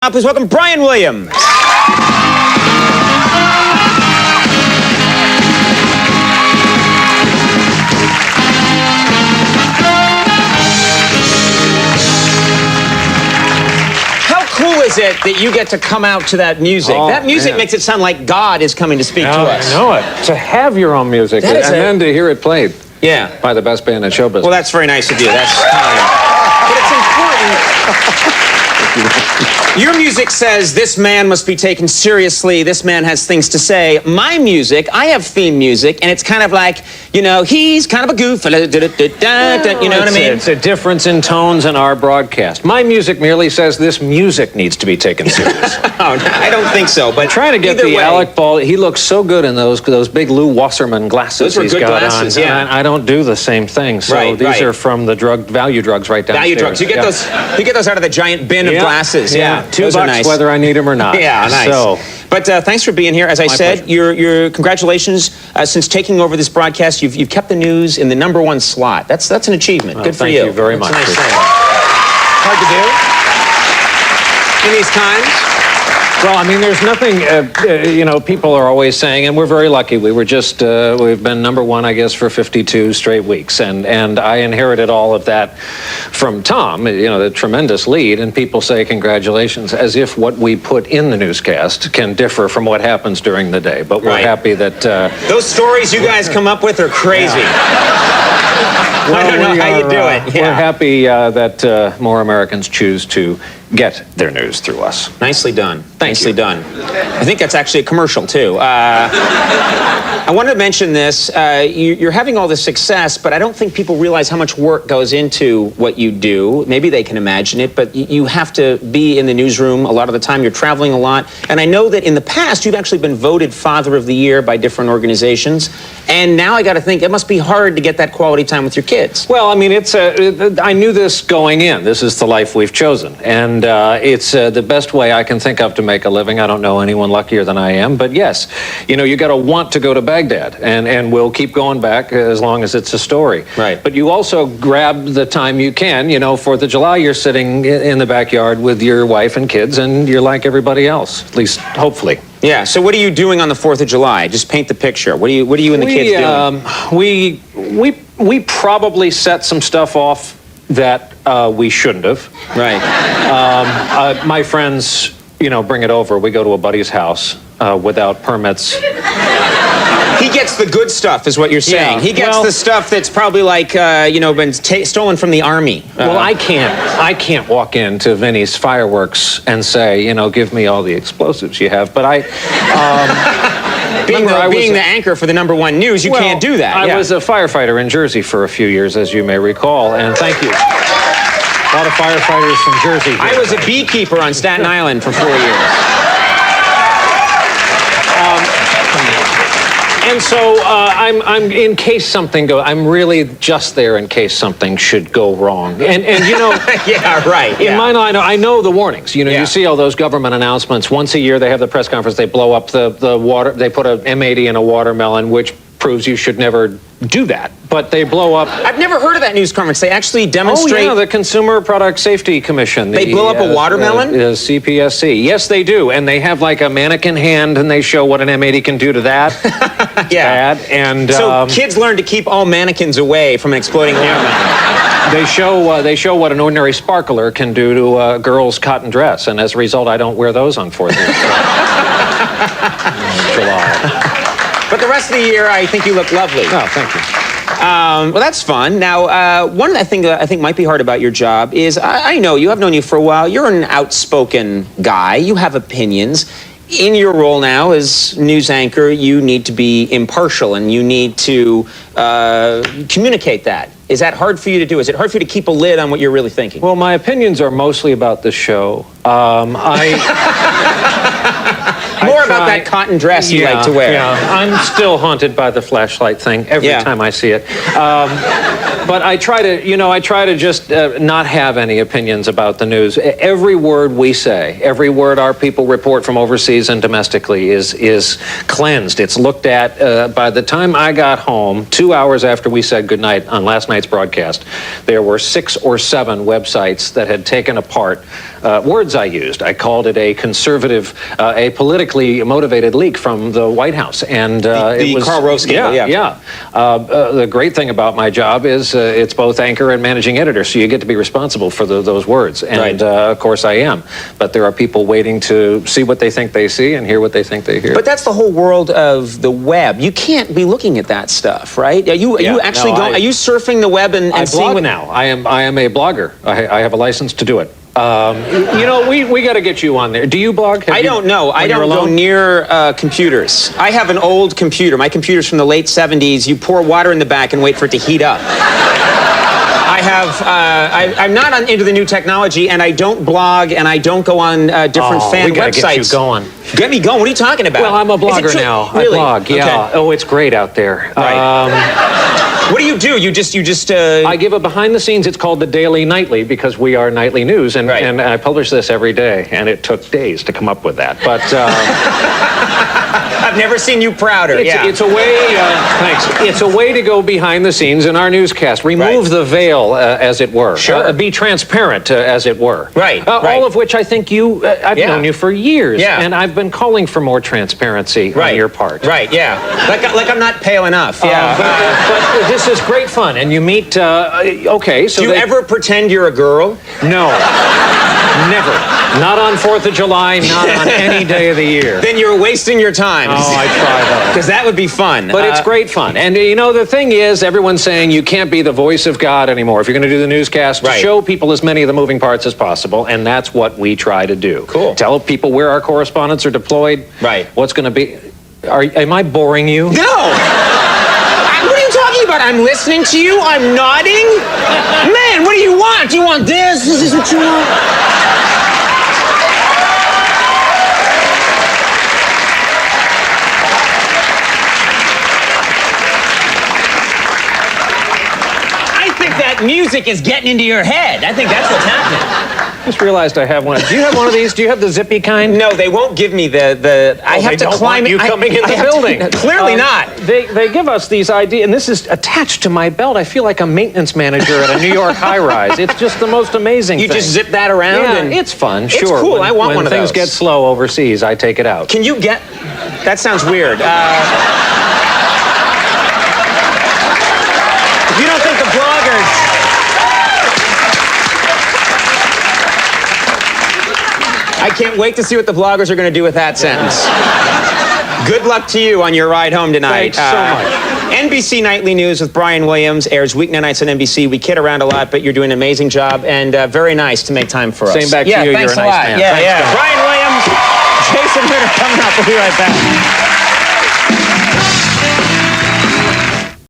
now, please welcome Brien Williams. How cool is it that you get to come out to that music? That music makes it sound like God is coming to speak to us. I know it. To have your own music and then to hear it played by the best band in show business. Well, that's very nice of you. That's kind. But it's important. Your music says this man must be taken seriously. This man has things to say. My music, I have theme music, and it's kind of like, you know, he's kind of a goof. You know what I mean? It's a difference in tones in our broadcast. My music merely says this music needs to be taken serious. Oh, no, I don't think so. But trying to get the Alec Baldwin. He looks so good in those big Lou Wasserman glasses. Those were good glasses, on. yeah. I don't do the same thing. So these are from the value drugs right downstairs. Value drugs. You get those. You get those out of the giant bin of glasses. Yeah. $2 nice. whether I need them or not. Yeah, nice. So, but thanks for being here. As I said, your congratulations. Since taking over this broadcast, you've kept the news in the #1 slot. That's an achievement. Good for you. Thank you very much. Nice hard to do in these times. Well, I mean, there's nothing, you know, people are always saying, and we're very lucky. We were just, we've been #1, I guess, for 52 straight weeks. And I inherited all of that from Tom, you know, the tremendous lead. And people say congratulations, as if what we put in the newscast can differ from what happens during the day. But we're happy that... those stories you guys come up with are crazy. Well, I don't know how you do it. We're happy that more Americans choose to get their news through us. Nicely done. Nicely done. I think that's actually a commercial, too. I wanted to mention this. You're having all this success, but I don't think people realize how much work goes into what you do. Maybe they can imagine it, but you have to be in the newsroom a lot of the time. You're traveling a lot. And I know that in the past, you've actually been voted Father of the Year by different organizations. And now I got to think, it must be hard to get that quality time with your kids. Well, I mean, I knew this going in. This is the life we've chosen. And it's the best way I can think of to make a living. I don't know anyone luckier than I am. But yes, you know, you got to want to go to Baghdad. And we'll keep going back as long as it's a story. Right. But you also grab the time you can. You know, 4th of July, you're sitting in the backyard with your wife and kids, and you're like everybody else, at least hopefully. Yeah, so what are you doing on the 4th of July? Just paint the picture. What are you and the kids doing? We probably set some stuff off that we shouldn't have. Right. My friends, you know, bring it over. We go to a buddy's house without permits. He gets the good stuff, is what you're saying. Yeah, he gets the stuff that's probably like, you know, been stolen from the army. Well, I can't walk into Vinny's fireworks and say, you know, give me all the explosives you have. But being the anchor for the #1 news, you can't do that. I was a firefighter in Jersey for a few years, as you may recall, and thank you. A lot of firefighters from Jersey. I was a beekeeper on Staten Island for 4 years. And so I'm in case something goes. I'm really just there in case something should go wrong. And you know. Yeah, right. In my line, I know the warnings. You know, you see all those government announcements. Once a year, they have the press conference. They blow up the water. They put a M80 in a watermelon, which proves you should never do that. But they blow up. I've never heard of that news conference. They actually demonstrate. Oh, yeah, the Consumer Product Safety Commission. They blow up a watermelon? CPSC. Yes, they do. And they have like a mannequin hand, and they show what an M80 can do to that. Yeah. Bad. And so kids learn to keep all mannequins away from an exploding watermelon. They show what an ordinary sparkler can do to a girl's cotton dress, and as a result, I don't wear those on 4th of July. But the rest of the year, I think you look lovely. Oh, thank you. Well, that's fun. Now, one thing that I think might be hard about your job is, I know you, I've known you for a while. You're an outspoken guy. You have opinions. In your role now as news anchor, you need to be impartial, and you need to communicate that. Is that hard for you to do? Is it hard for you to keep a lid on what you're really thinking? Well, my opinions are mostly about the show. More about that cotton dress you like to wear. Yeah, I'm still haunted by the flashlight thing every time I see it. But I try to just not have any opinions about the news. Every word we say, every word our people report from overseas and domestically is cleansed. It's looked at. By the time I got home, 2 hours after we said goodnight on last night's broadcast, there were 6 or 7 websites that had taken apart words I used. I called it a conservative, a politically motivated leak from the White House. And it was Karl Rove scandal, yeah. The great thing about my job is it's both anchor and managing editor, so you get to be responsible for those words. And of course I am. But there are people waiting to see what they think they see and hear what they think they hear. But that's the whole world of the web. You can't be looking at that stuff, right? Are you actually going? Are you surfing the web and I seeing blog what? now. I am a blogger. I have a license to do it. You know, we got to get you on there. Do you blog? I don't know. I don't go near computers. I have an old computer. My computer's from the late 70s. You pour water in the back and wait for it to heat up. I'm not into the new technology, and I don't blog, and I don't go on different fan we gotta websites. Get you going. Get me going. What are you talking about? Well, I'm a blogger now. Really? I blog. Yeah. Okay. Oh, it's great out there. Right. What do? You just. I give a behind the scenes. It's called the Daily Nightly because we are nightly news, and I publish this every day. And it took days to come up with that, but. I've never seen you prouder. It's a way. Thanks. It's a way to go behind the scenes in our newscast. Remove the veil, as it were. Sure. Be transparent, as it were. Right. All of which I think you. I've known you for years. Yeah. And I've been calling for more transparency on your part. Right. Yeah. Like I'm not pale enough. Yeah. But this is great fun, and you meet. Okay. So do you ever pretend you're a girl? No. Never. Not on 4th of July, not on any day of the year. Then you're wasting your time. Oh, I try though. Because that would be fun. But it's great fun. And you know, the thing is, everyone's saying you can't be the voice of God anymore. If you're going to do the newscast, show people as many of the moving parts as possible, and that's what we try to do. Cool. Tell people where our correspondents are deployed. Right. What's going to be... Am I boring you? No! What are you talking about? I'm listening to you? I'm nodding? Man, what do you want? Do you want this? Is this what you want? Music is getting into your head. I think that's what's happening. Just realized I have one. Do you have one of these? Do you have the zippy kind? No, they won't give me the. I have to climb. You coming in the building? Clearly not. They give us these ideas, and this is attached to my belt. I feel like a maintenance manager at a New York high-rise. It's just the most amazing thing. You just zip that around? Yeah, and it's fun. It's sure. cool. I want one of those. When things get slow overseas, I take it out. Can you get? That sounds weird. If you don't think the bloggers. I can't wait to see what the bloggers are going to do with that sentence. Good luck to you on your ride home tonight. Thanks so much. NBC Nightly News with Brien Williams airs weeknight nights on NBC. We kid around a lot, but you're doing an amazing job, and very nice to make time for us. Same back to you. Thanks You're a a nice lot. man. Yeah, Thanks, Brien Williams, Jason Ritter coming up. We'll be right back.